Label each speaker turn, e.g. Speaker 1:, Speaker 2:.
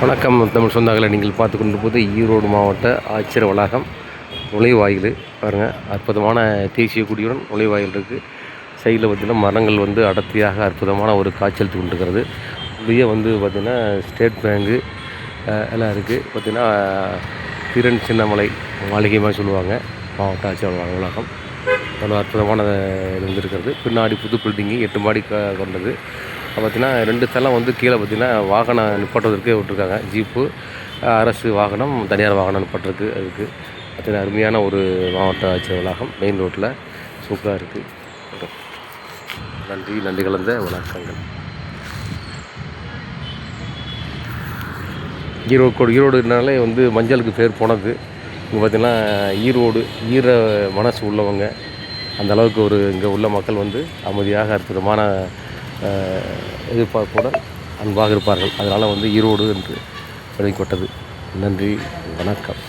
Speaker 1: வணக்கம் தமிழ் சொந்தங்களை நீங்கள் பார்த்து கொண்டிருப்பது ஈரோடு மாவட்ட ஆட்சியர் வளாகம் நுழைவாயில் பாருங்கள். அற்புதமான தேசிய கொடியுடன் நுழைவாயில் இருக்குது. சைடில் பார்த்திங்கன்னா மரங்கள் அடர்த்தியாக அற்புதமான ஒரு காட்சியளித்து கொண்டிருக்கிறது. உள்ளே பார்த்திங்கன்னா ஸ்டேட் பேங்கு எல்லாம் இருக்குது. பார்த்திங்கன்னா திறன் சின்னமலை மாளிகை மாதிரி சொல்லுவாங்க. மாவட்ட ஆட்சியர் வளாகம் அவ்வளோ அற்புதமான இது இருக்கிறது. பின்னாடி புது பில்டிங்கு 8 மாடி கொண்டது. பார்த்திங்கன்னா 2 தளம் கீழே பார்த்திங்கன்னா வாகனம் நிப்பாட்டுவதற்கு விட்டுருக்காங்க. ஜீப்பு, அரசு வாகனம், தனியார் வாகனம் நிப்பாட்டுறதுக்கு. அதுக்கு பார்த்திங்கன்னா அருமையான ஒரு மாவட்ட ஆட்சியர் வளாகம் மெயின் ரோட்டில் சூப்பராக இருக்குது. நன்றி கலந்த வணக்கங்கள். ஈரோடுனாலே மஞ்சளுக்கு பேர் போனது. இங்கே பார்த்திங்கன்னா ஈர மனசு உள்ளவங்க அந்த அளவுக்கு இங்கே உள்ள மக்கள் அமைதியாக அற்புதமான எதிர்பார்ப்புடன் அன்பாக இருப்பார்கள். அதனால் ஈரோடு என்று வழிபட்டது. நன்றி, வணக்கம்.